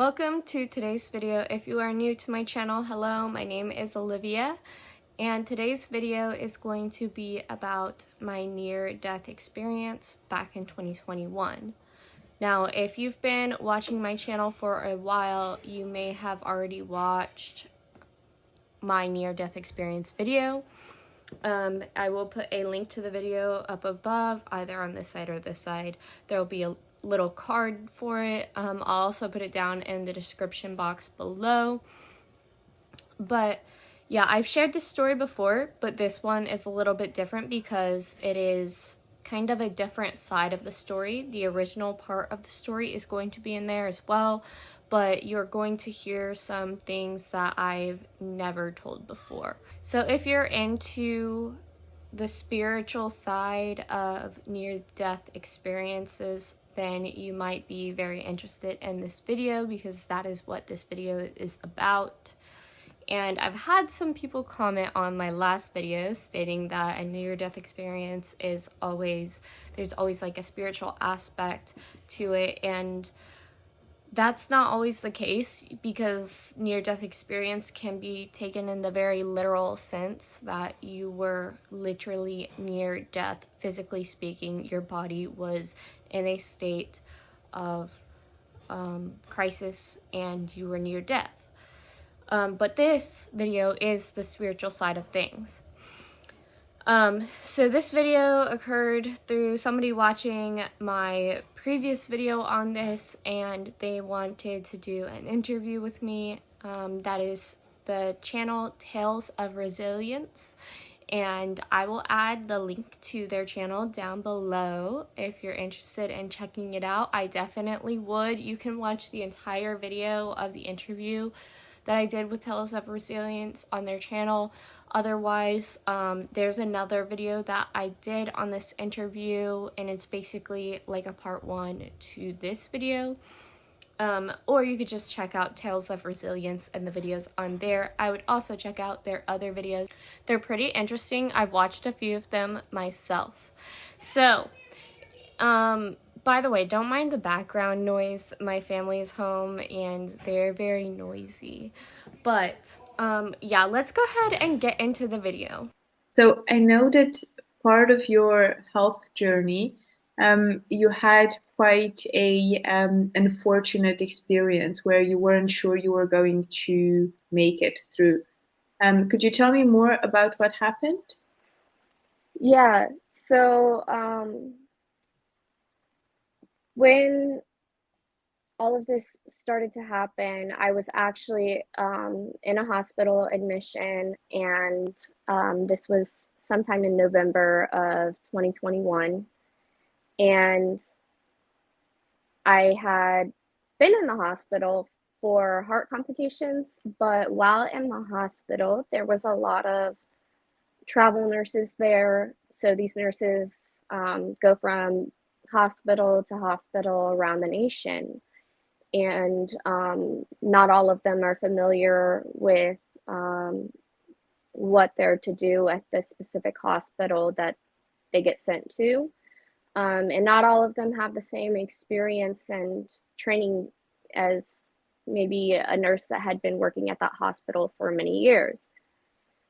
Welcome to today's video. If you are new to my channel, hello, my name is Olivia, and today's video is going to be about my near-death experience back in 2021. Now, if you've been watching my channel for a while, you may have already watched my near-death experience video. I will put a link to the video up above, either on this side or this side. There will be a little card for it. I'll also put it down in the description box below. But yeah, I've shared this story before, but this one is a little bit different because it is kind of a different side of the story. The original part of the story is going to be in there as well, but you're going to hear some things that I've never told before. So if you're into the spiritual side of near-death experiences, then you might be very interested in this video because that is what this video is about. And I've had some people comment on my last video stating that a near-death experience is there's always like a spiritual aspect to it, and that's not always the case because near-death experience can be taken in the very literal sense that you were literally near death, physically speaking. Your body was in a state of crisis and you were near death. But this video is the spiritual side of things. So this video occurred through somebody watching my previous video on this, and they wanted to do an interview with me. That is the channel Tales of Resilience, and I will add the link to their channel down below if you're interested in checking it out. I definitely would. You can watch the entire video of the interview that I did with Tales of Resilience on their channel. Otherwise, there's another video that I did on this interview, and it's basically like a part 1 to this video. Or you could just check out Tales of Resilience and the videos on there. I would also check out their other videos. They're pretty interesting. I've watched a few of them myself. So, by the way, don't mind the background noise. My family is home and they're very noisy. But yeah, let's go ahead and get into the video. So I know that part of your health journey, you had quite a unfortunate experience where you weren't sure you were going to make it through. Could you tell me more about what happened? Yeah, so when all of this started to happen, I was actually in a hospital admission, and this was sometime in November of 2021. And I had been in the hospital for heart complications, but while in the hospital, there was a lot of travel nurses there. So these nurses go from hospital to hospital around the nation. And not all of them are familiar with what they're to do at the specific hospital that they get sent to. And not all of them have the same experience and training as maybe a nurse that had been working at that hospital for many years.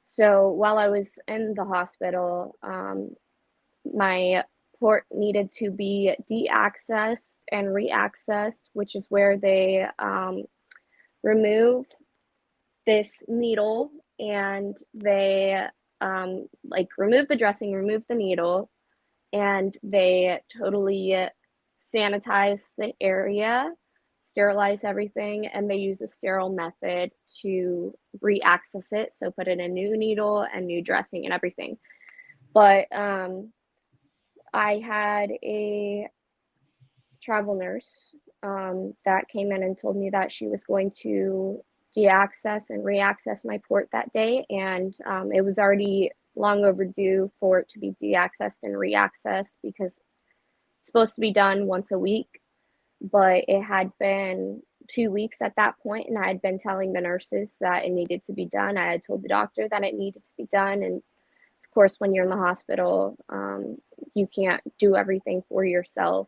So while I was in the hospital, my port needed to be de-accessed and re-accessed, which is where they remove this needle and they remove the dressing, remove the needle, and they totally sanitize the area, sterilize everything, and they use a sterile method to re-access it. So put in a new needle and new dressing and everything. But I had a travel nurse that came in and told me that she was going to de-access and re-access my port that day, and it was already long overdue for it to be de-accessed and re-accessed because it's supposed to be done once a week, but it had been 2 weeks at that point, and I had been telling the nurses that it needed to be done. I had told the doctor that it needed to be done, and of course, when you're in the hospital, you can't do everything for yourself.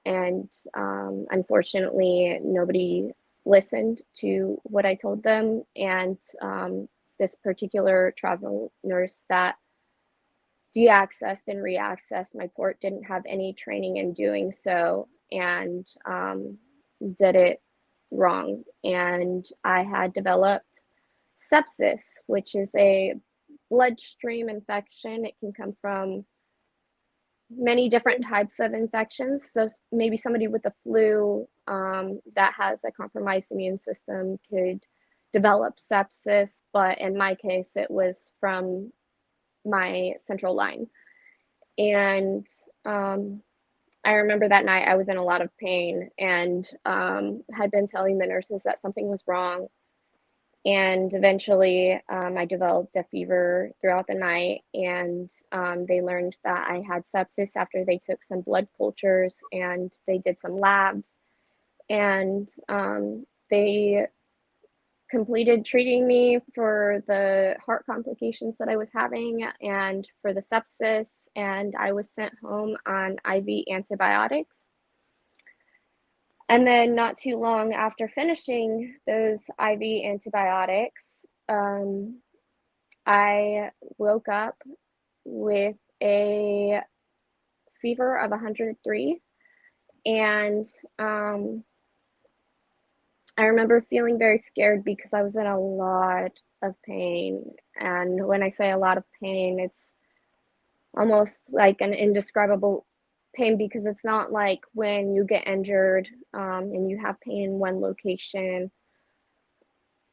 And unfortunately, nobody listened to what I told them, and this particular travel nurse that de-accessed and re-accessed my port didn't have any training in doing so, and did it wrong. And I had developed sepsis, which is a bloodstream infection. It can come from many different types of infections. So maybe somebody with the flu that has a compromised immune system could develop sepsis, but in my case, it was from my central line. And I remember that night I was in a lot of pain, and had been telling the nurses that something was wrong. And eventually, I developed a fever throughout the night, and they learned that I had sepsis after they took some blood cultures and they did some labs. And they completed treating me for the heart complications that I was having and for the sepsis, and I was sent home on IV antibiotics. And then, not too long after finishing those IV antibiotics, I woke up with a fever of 103. And I remember feeling very scared because I was in a lot of pain. And when I say a lot of pain, it's almost like an indescribable pain, because it's not like when you get injured and you have pain in one location.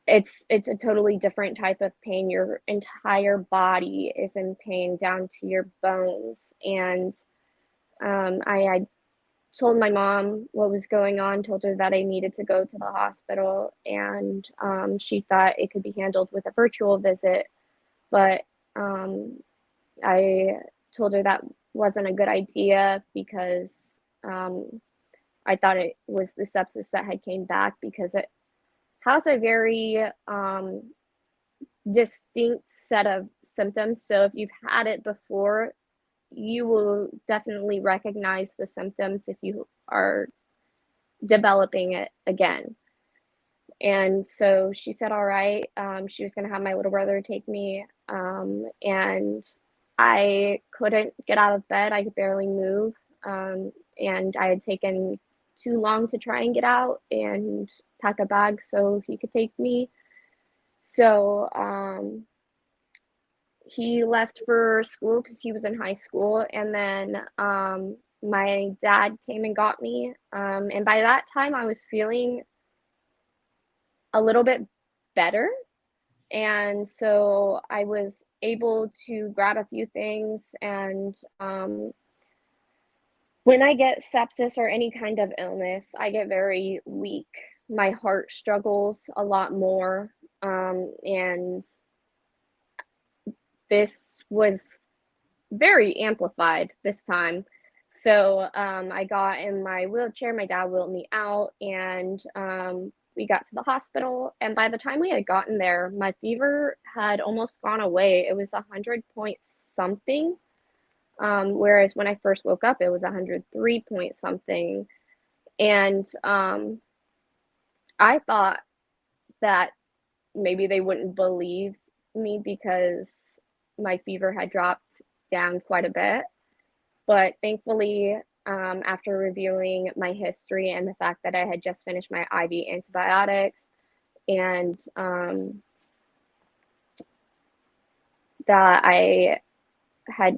It's a totally different type of pain. Your entire body is in pain down to your bones. And I told my mom what was going on, told her that I needed to go to the hospital, and she thought it could be handled with a virtual visit. But I told her that wasn't a good idea, because I thought it was the sepsis that had came back, because it has a very distinct set of symptoms. So if you've had it before, you will definitely recognize the symptoms if you are developing it again. And so she said, all right, she was going to have my little brother take me. And I couldn't get out of bed. I could barely move. And I had taken too long to try and get out and pack a bag so he could take me. So he left for school because he was in high school. And then my dad came and got me. And by that time, I was feeling a little bit better. And so I was able to grab a few things. And when I get sepsis or any kind of illness, I get very weak. My heart struggles a lot more. And this was very amplified this time. So I got in my wheelchair. My dad wheeled me out, and we got to the hospital. And by the time we had gotten there, my fever had almost gone away. It was 100 point something. Whereas when I first woke up, it was 103 point something. And I thought that maybe they wouldn't believe me because my fever had dropped down quite a bit. But thankfully, after reviewing my history and the fact that I had just finished my IV antibiotics, and that I had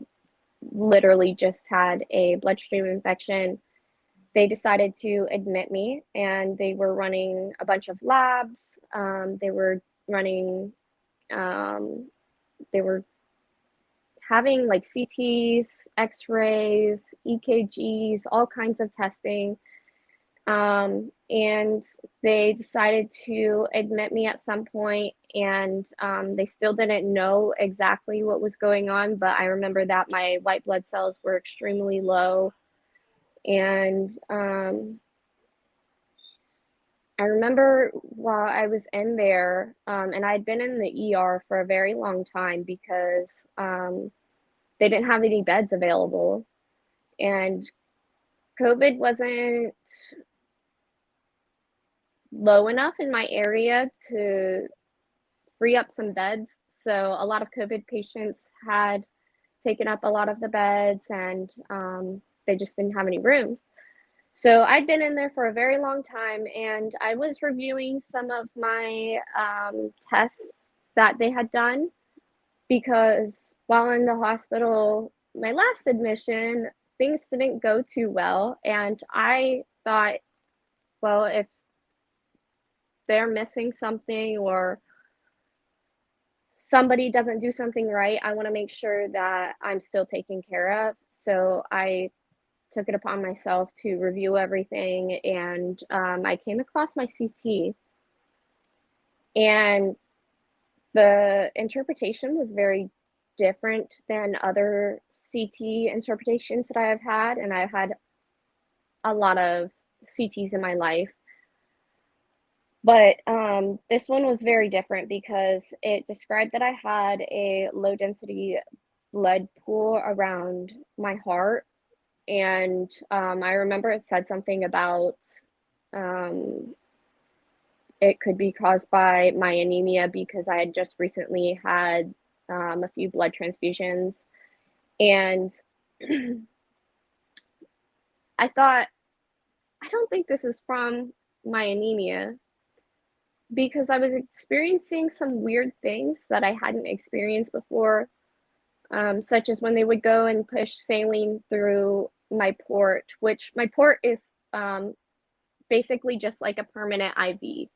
literally just had a bloodstream infection, they decided to admit me, and they were running a bunch of labs. They were running, they were having like CTs, X-rays, EKGs, all kinds of testing. And they decided to admit me at some point, and they still didn't know exactly what was going on, but I remember that my white blood cells were extremely low. And I remember while I was in there, and I'd been in the ER for a very long time because they didn't have any beds available. And COVID wasn't low enough in my area to free up some beds. So a lot of COVID patients had taken up a lot of the beds, and they just didn't have any rooms. So I'd been in there for a very long time, and I was reviewing some of my tests that they had done, because while in the hospital, my last admission, things didn't go too well. And I thought, well, if they're missing something or somebody doesn't do something right, I want to make sure that I'm still taken care of. So I took it upon myself to review everything, and I came across my CT, and the interpretation was very different than other CT interpretations that I have had, and I've had a lot of CTs in my life. But this one was very different because it described that I had a low density blood pool around my heart. And I remember it said something about um, it could be caused by my anemia, because I had just recently had a few blood transfusions. And I thought, I don't think this is from my anemia, because I was experiencing some weird things that I hadn't experienced before, such as when they would go and push saline through my port, which my port is basically just like a permanent IV.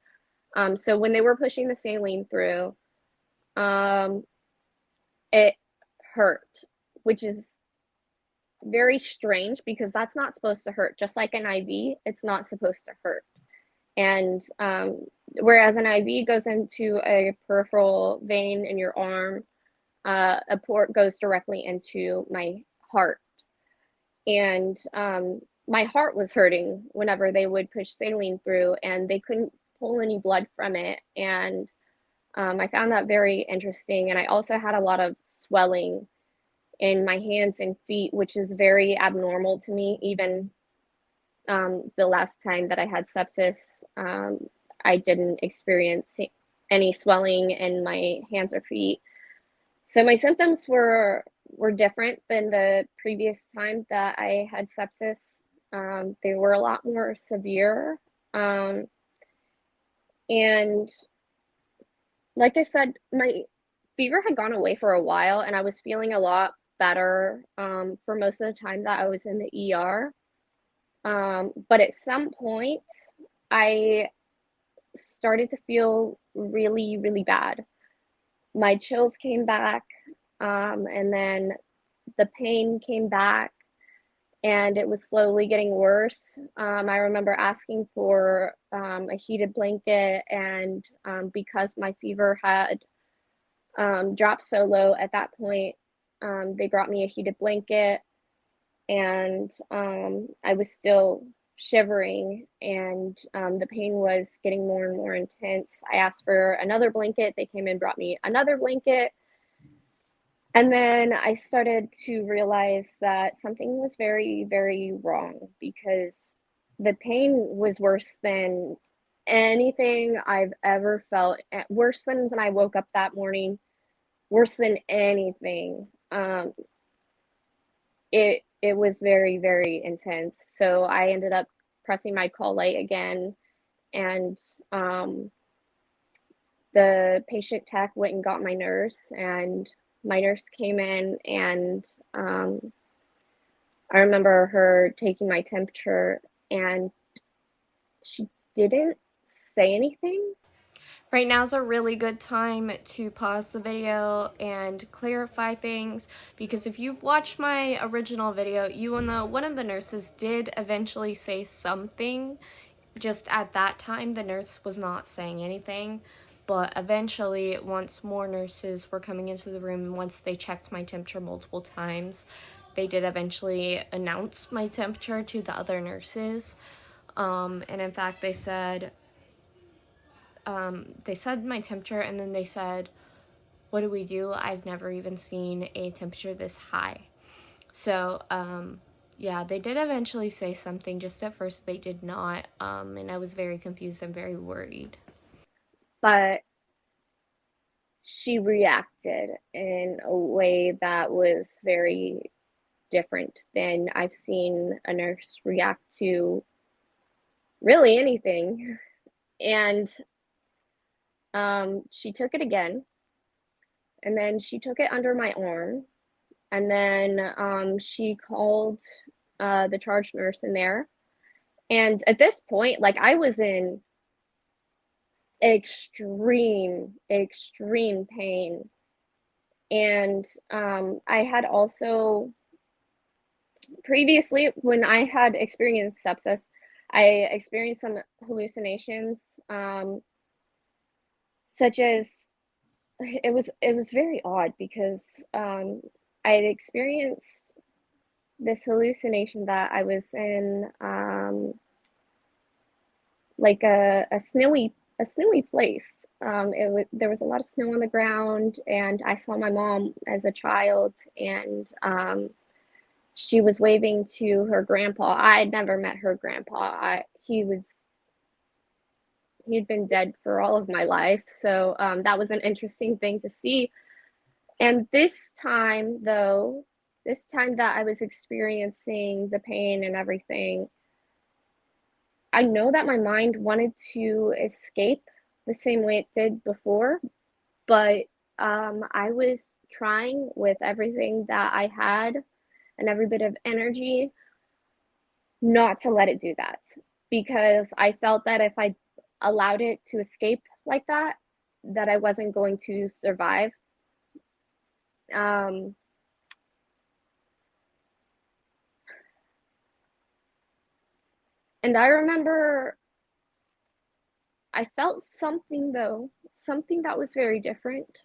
So when they were pushing the saline through, um, it hurt, which is very strange because that's not supposed to hurt. Just like an IV, it's not supposed to hurt. And whereas an IV goes into a peripheral vein in your arm, a port goes directly into my heart. And my heart was hurting whenever they would push saline through, and they couldn't pull any blood from it. And I found that very interesting. And I also had a lot of swelling in my hands and feet, which is very abnormal to me. Even the last time that I had sepsis, I didn't experience any swelling in my hands or feet. So my symptoms were different than the previous time that I had sepsis. They were a lot more severe. And like I said, my fever had gone away for a while, and I was feeling a lot better for most of the time that I was in the ER. But at some point, I started to feel really, really bad. My chills came back, and then the pain came back, and it was slowly getting worse. I remember asking for a heated blanket, and because my fever had dropped so low at that point, they brought me a heated blanket, and I was still shivering, and the pain was getting more and more intense. I asked for another blanket. They came and brought me another blanket. And then I started to realize that something was very, very wrong, because the pain was worse than anything I've ever felt, worse than when I woke up that morning, worse than anything. It was very, very intense. So I ended up pressing my call light again, and the patient tech went and got my nurse, and my nurse came in, and I remember her taking my temperature, and she didn't say anything. Right now is a really good time to pause the video and clarify things, because if you've watched my original video, you will know one of the nurses did eventually say something. Just at that time, the nurse was not saying anything, but eventually, once more nurses were coming into the room, once they checked my temperature multiple times, they did eventually announce my temperature to the other nurses. And in fact, they said my temperature, and then they said, "What do we do? I've never even seen a temperature this high." So Yeah, they did eventually say something. Just at first, they did not. And I was very confused and very worried. But she reacted in a way that was very different than I've seen a nurse react to really anything. And she took it again, and then she took it under my arm, and then she called the charge nurse in there. And at this point, like, I was in extreme pain. And I had also previously, when I had experienced sepsis, I experienced some hallucinations, such as it was very odd because I had experienced this hallucination that I was in like a snowy place. There was a lot of snow on the ground, and I saw my mom as a child, and she was waving to her grandpa. I had never met her grandpa. He'd been dead for all of my life, so that was an interesting thing to see. And this time, though, this time that I was experiencing the pain and everything, I know that my mind wanted to escape the same way it did before, but I was trying with everything that I had and every bit of energy not to let it do that, because I felt that if I allowed it to escape like that, that I wasn't going to survive. Um, and I remember I felt something, though, something that was very different.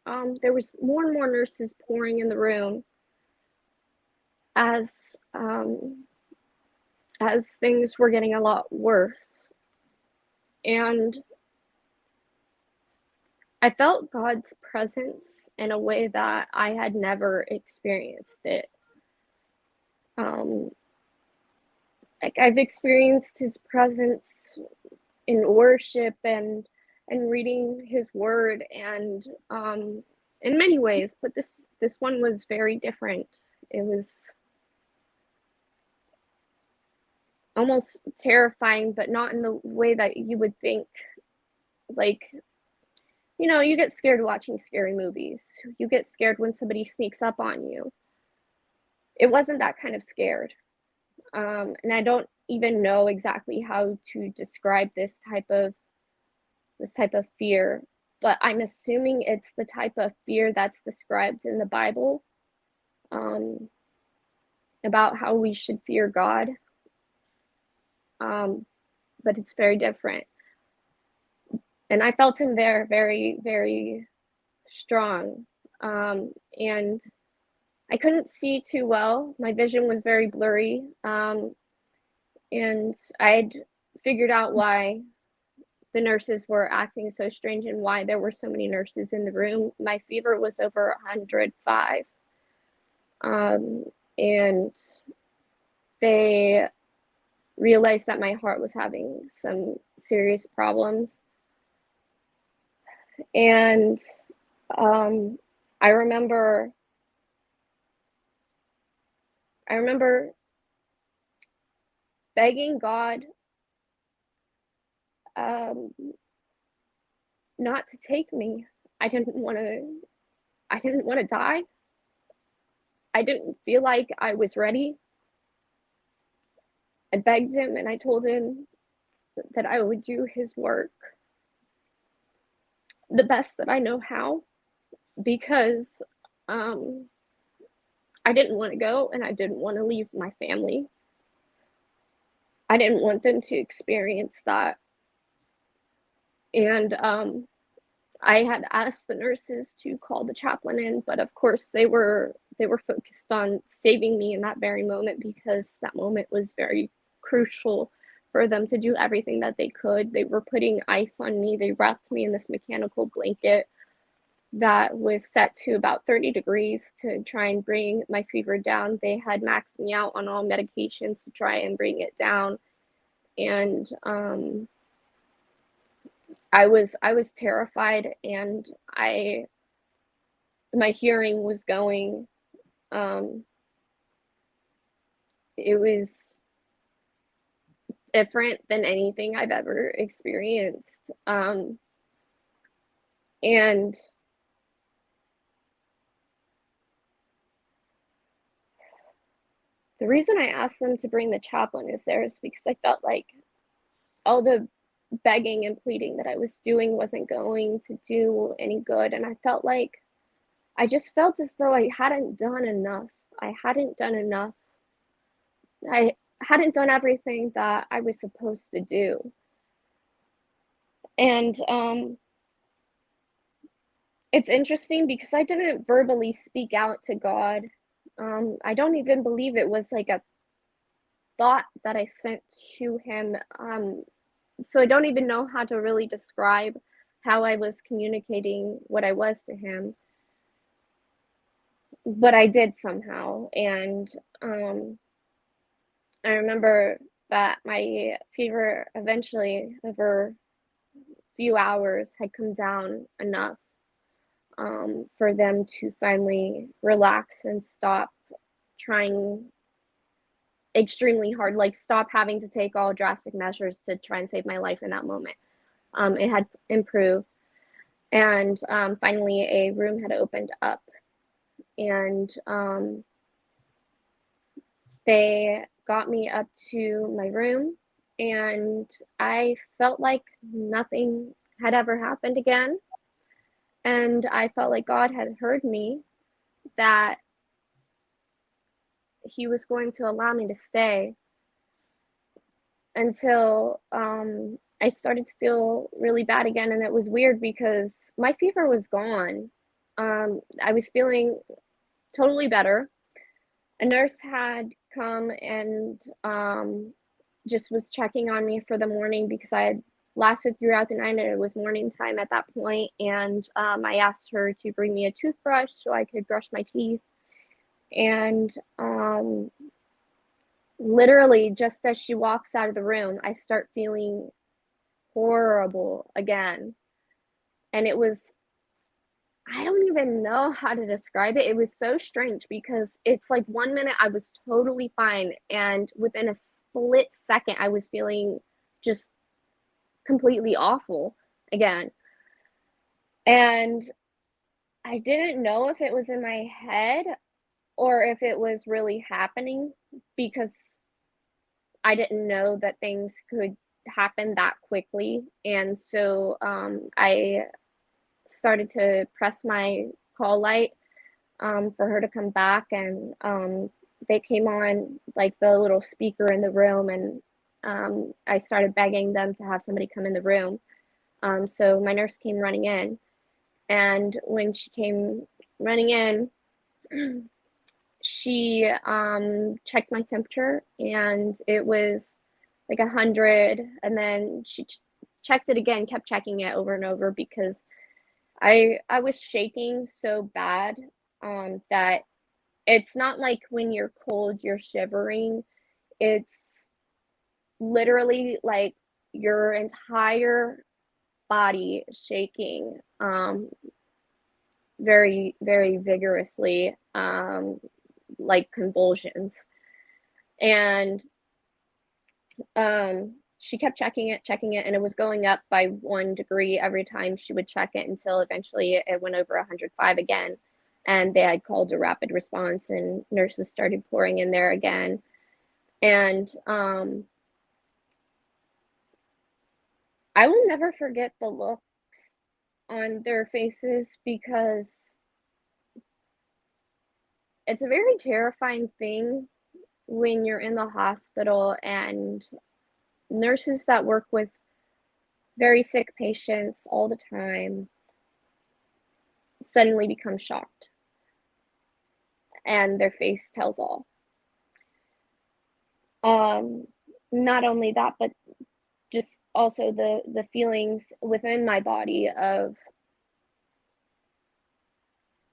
There was more and more nurses pouring in the room as as things were getting a lot worse, and I felt God's presence in a way that I had never experienced it. Um, like, I've experienced His presence in worship and reading His Word, and in many ways, but this one was very different. It was almost terrifying, but not in the way that you would think. Like, you get scared watching scary movies. You get scared when somebody sneaks up on you. It wasn't that kind of scared. And I don't even know exactly how to describe this type of fear, but I'm assuming it's the type of fear that's described in the Bible, um, about how we should fear God. But it's very different. And I felt Him there very, very strong. And I couldn't see too well. My vision was very blurry. And I'd figured out why the nurses were acting so strange and why there were so many nurses in the room. My fever was over 105. And they realized that my heart was having some serious problems. And I remember begging God um, not to take me. I didn't want to. I didn't want to die. I didn't feel like I was ready. I begged Him, and I told Him that I would do His work the best that I know how, because um, I didn't want to go, and I didn't want to leave my family. I didn't want them to experience that. And I had asked the nurses to call the chaplain in, but of course they were focused on saving me in that very moment, because that moment was very crucial for them to do everything that they could. They were putting ice on me. They wrapped me in this mechanical blanket. that was set to about 30 degrees to try and bring my fever down. They had maxed me out on all medications to try and bring it down. And I was terrified, and my hearing was going. It was different than anything I've ever experienced. And the reason I asked them to bring the chaplainess there is because I felt like all the begging and pleading that I was doing wasn't going to do any good. And I just felt as though I hadn't done enough. I hadn't done enough. I hadn't done everything that I was supposed to do. And it's interesting because I didn't verbally speak out to God. I don't even believe it was like a thought that I sent to him. So I don't even know how to really describe how I was communicating what I was to him. But I did somehow. And I remember that my fever eventually, over a few hours, had come down enough for them to finally relax and stop trying extremely hard, like stop having to take all drastic measures to try and save my life in that moment. It had improved, and finally a room had opened up, and they got me up to my room, and I felt like nothing had ever happened again. And I felt like God had heard me, that he was going to allow me to stay until I started to feel really bad again. And it was weird because my fever was gone. I was feeling totally better. A nurse had come and just was checking on me for the morning because I had lasted throughout the night and it was morning time at that point. And I asked her to bring me a toothbrush so I could brush my teeth. And literally, just as she walks out of the room, I start feeling horrible again. And it was, I don't even know how to describe it. It was so strange because it's like 1 minute I was totally fine, and within a split second I was feeling just completely awful again. And I didn't know if it was in my head or if it was really happening, because I didn't know that things could happen that quickly. And so I started to press my call light for her to come back, and they came on like the little speaker in the room, and I started begging them to have somebody come in the room. So my nurse came running in, and when she came running in, she checked my temperature, and it was like 100, and then she checked it again, kept checking it over and over, because I was shaking so bad that it's not like when you're cold you're shivering. It's literally like your entire body shaking very, very vigorously, like convulsions. And she kept checking it, and it was going up by 1 degree every time she would check it, until eventually it went over 105 again. And they had called a rapid response, and nurses started pouring in there again. And I will never forget the looks on their faces, because it's a very terrifying thing when you're in the hospital and nurses that work with very sick patients all the time suddenly become shocked, and their face tells all. Not only that, but just also the feelings within my body of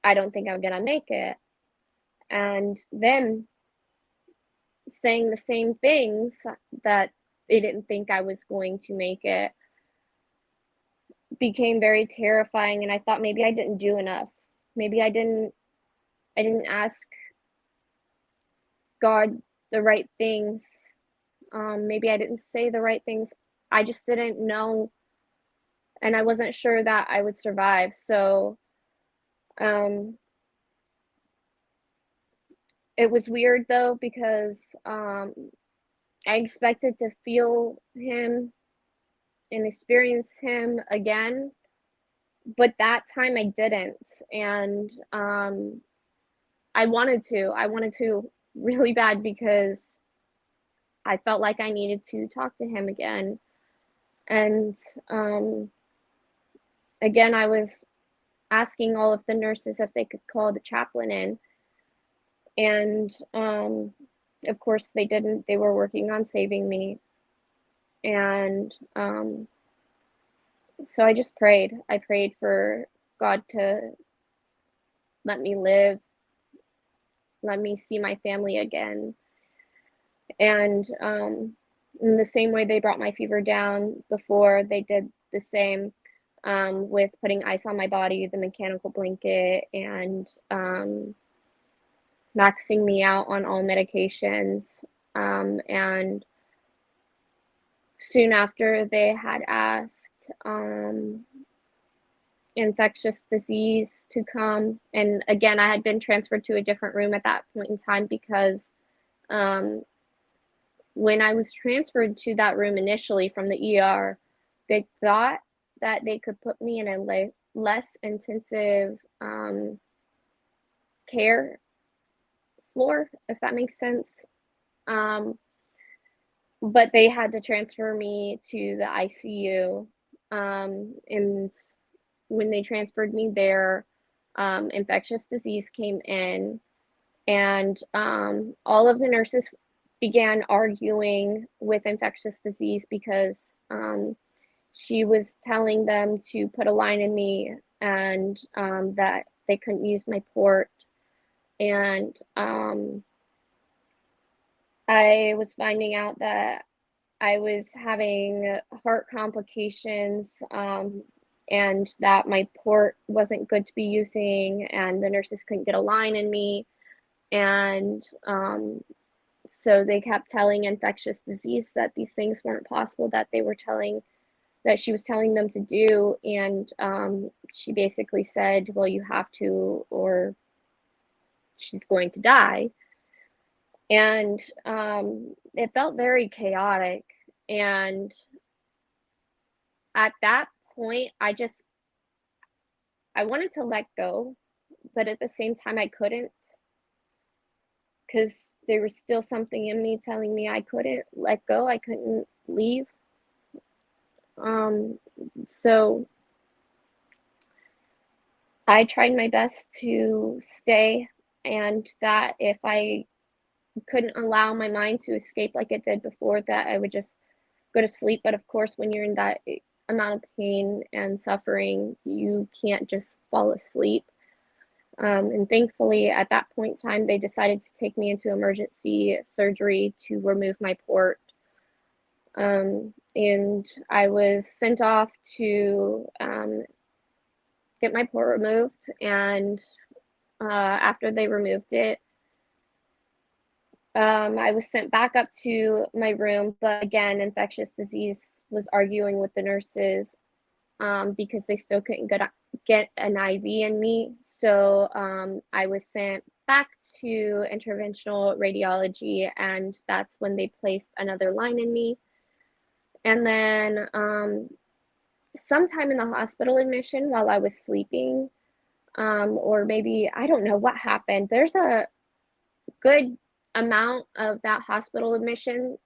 I don't think I'm gonna make it. And them saying the same things, that they didn't think I was going to make it, became very terrifying. And I thought maybe I didn't do enough. Maybe I didn't ask God the right things. Maybe I didn't say the right things. I just didn't know, and I wasn't sure that I would survive. So um, it was weird though, because I expected to feel him and experience him again, but that time I didn't. And I wanted to. I wanted to really bad, because I felt like I needed to talk to him again. And again, I was asking all of the nurses if they could call the chaplain in. And of course, they didn't. They were working on saving me. And so I just prayed. I prayed for God to let me live, let me see my family again. And in the same way they brought my fever down before, they did the same with putting ice on my body, the mechanical blanket, and maxing me out on all medications. And soon after, they had asked infectious disease to come. And again, I had been transferred to a different room at that point in time, because when I was transferred to that room initially from the ER, they thought that they could put me in a less intensive care floor, if that makes sense. But they had to transfer me to the ICU. And when they transferred me there, infectious disease came in, and all of the nurses began arguing with infectious disease, because she was telling them to put a line in me, and that they couldn't use my port. And I was finding out that I was having heart complications, and that my port wasn't good to be using, and the nurses couldn't get a line in me. And so they kept telling infectious disease that these things weren't possible, that she was telling them to do. And she basically said, well, you have to, or she's going to die. And it felt very chaotic. And at that point, I wanted to let go, but at the same time, I couldn't, because there was still something in me telling me I couldn't let go, I couldn't leave. So I tried my best to stay, and that if I couldn't allow my mind to escape like it did before, that I would just go to sleep. But of course, when you're in that amount of pain and suffering, you can't just fall asleep. And thankfully, at that point in time, they decided to take me into emergency surgery to remove my port. And I was sent off to get my port removed. And after they removed it, I was sent back up to my room. But again, infectious disease was arguing with the nurses, because they still couldn't get an IV in me. So I was sent back to interventional radiology, and that's when they placed another line in me. And then sometime in the hospital admission while I was sleeping, or maybe, I don't know what happened. There's a good amount of that hospital admission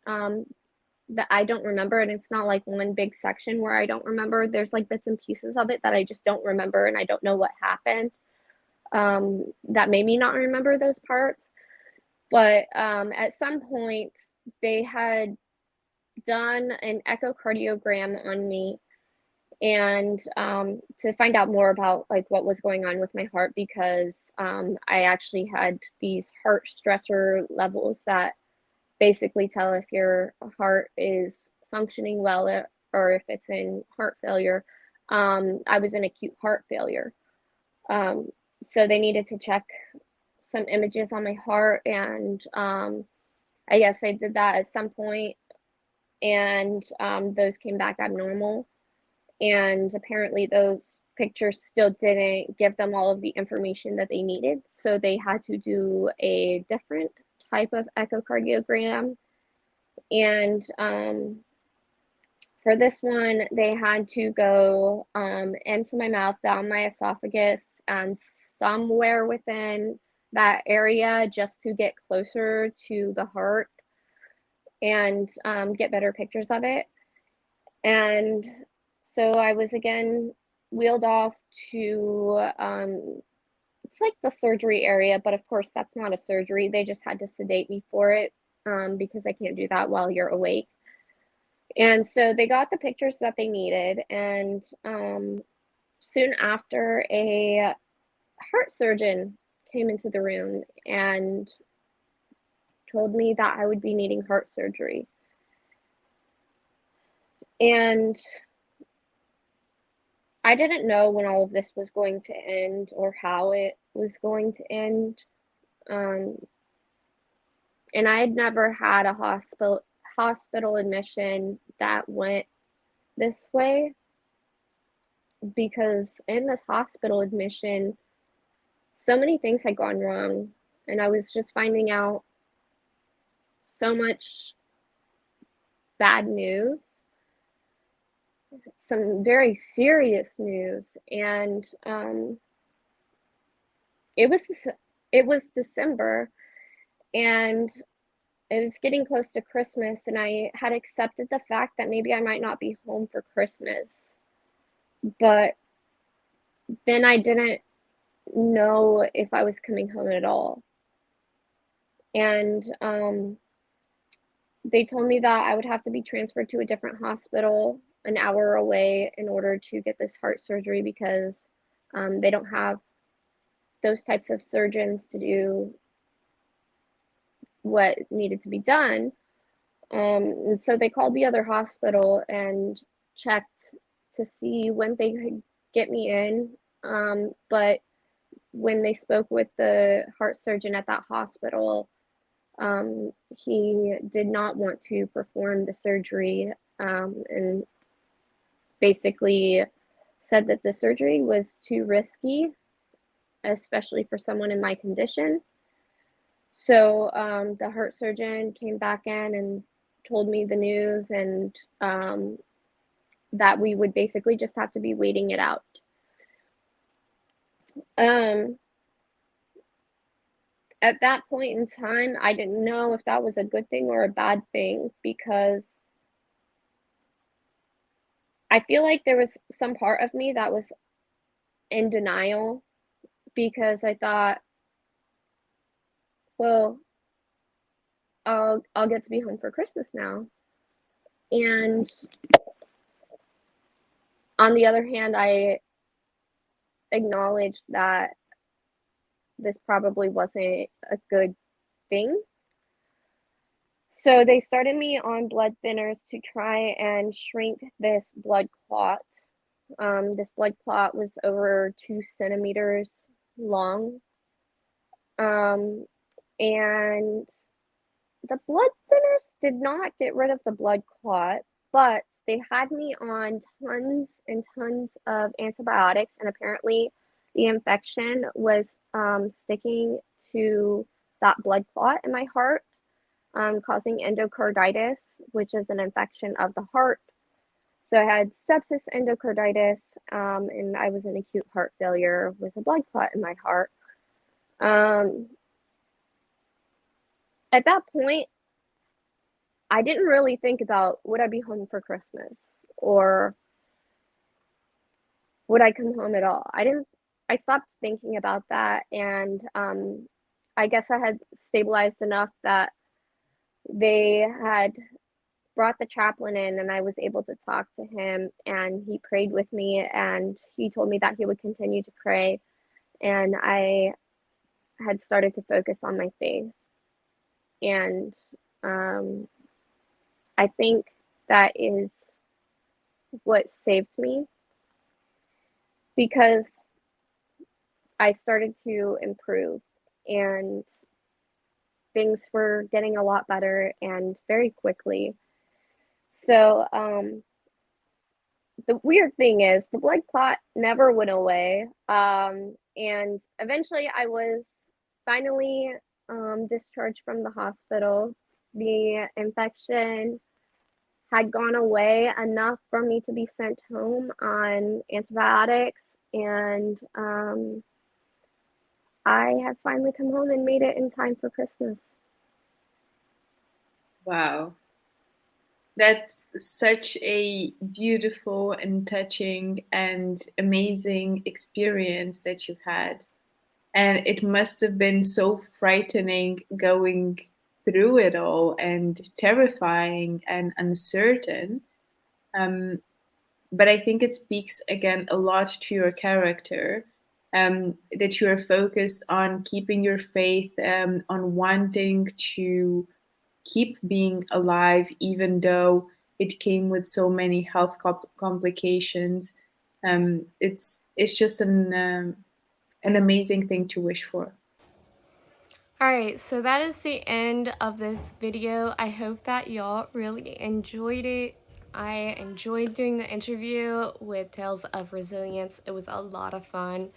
that I don't remember, and it's not like one big section where I don't remember. There's like bits and pieces of it that I just don't remember, and I don't know what happened that made me not remember those parts. But at some point, they had done an echocardiogram on me, and to find out more about like what was going on with my heart, because I actually had these heart stressor levels that basically tell if your heart is functioning well or if it's in heart failure. I was in acute heart failure. So they needed to check some images on my heart, and I guess I did that at some point, and those came back abnormal. And apparently, those pictures still didn't give them all of the information that they needed. So they had to do a different type of echocardiogram. And for this one, they had to go into my mouth, down my esophagus, and somewhere within that area just to get closer to the heart and get better pictures of it. And so I was again wheeled off to, it's like the surgery area, but of course that's not a surgery. They just had to sedate me for it because I can't do that while you're awake. And so they got the pictures that they needed, and soon after, a heart surgeon came into the room and told me that I would be needing heart surgery. And I didn't know when all of this was going to end or how it was going to end. And I had never had a hospital admission that went this way, because in this hospital admission, so many things had gone wrong, and I was just finding out so much bad news, some very serious news. And it was December, and it was getting close to Christmas, and I had accepted the fact that maybe I might not be home for Christmas. But then I didn't know if I was coming home at all. And they told me that I would have to be transferred to a different hospital an hour away in order to get this heart surgery, because they don't have those types of surgeons to do what needed to be done. And so they called the other hospital and checked to see when they could get me in. But when they spoke with the heart surgeon at that hospital, he did not want to perform the surgery, and basically said that the surgery was too risky, especially for someone in my condition. So the heart surgeon came back in and told me the news, and that we would basically just have to be waiting it out. At that point in time, I didn't know if that was a good thing or a bad thing, because I feel like there was some part of me that was in denial, because I thought, well, I'll get to be home for Christmas now. And on the other hand, I acknowledged that this probably wasn't a good thing. So they started me on blood thinners to try and shrink this blood clot. This blood clot was over 2 centimeters long. And the blood thinners did not get rid of the blood clot, but they had me on tons and tons of antibiotics, and apparently the infection was sticking to that blood clot in my heart, causing endocarditis, which is an infection of the heart. So I had sepsis, endocarditis, and I was in acute heart failure with a blood clot in my heart. At that point, I didn't really think about, would I be home for Christmas, or would I come home at all? I stopped thinking about that, and I guess I had stabilized enough that they had brought the chaplain in, and I was able to talk to him, and he prayed with me, and he told me that he would continue to pray. And I had started to focus on my faith. And I think that is what saved me, because I started to improve and things were getting a lot better and very quickly. So the weird thing is the blood clot never went away. And eventually I was finally discharged from the hospital. The infection had gone away enough for me to be sent home on antibiotics, and I have finally come home and made it in time for Christmas. Wow. That's such a beautiful and touching and amazing experience that you've had. And it must have been so frightening going through it all and terrifying and uncertain. Um, but I think it speaks again a lot to your character, that you are focused on keeping your faith, on wanting to keep being alive, even though it came with so many health complications. It's just an amazing thing to wish for. Alright, so that is the end of this video. I hope that y'all really enjoyed it. I enjoyed doing the interview with Tales of Resilience. It was a lot of fun.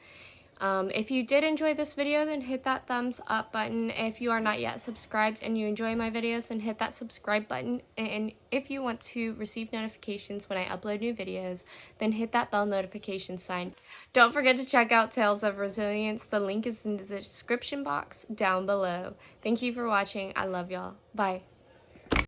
If you did enjoy this video, then hit that thumbs up button. If you are not yet subscribed and you enjoy my videos, then hit that subscribe button. And if you want to receive notifications when I upload new videos, then hit that bell notification sign. Don't forget to check out Tales of Resilience. The link is in the description box down below. Thank you for watching. I love y'all. Bye.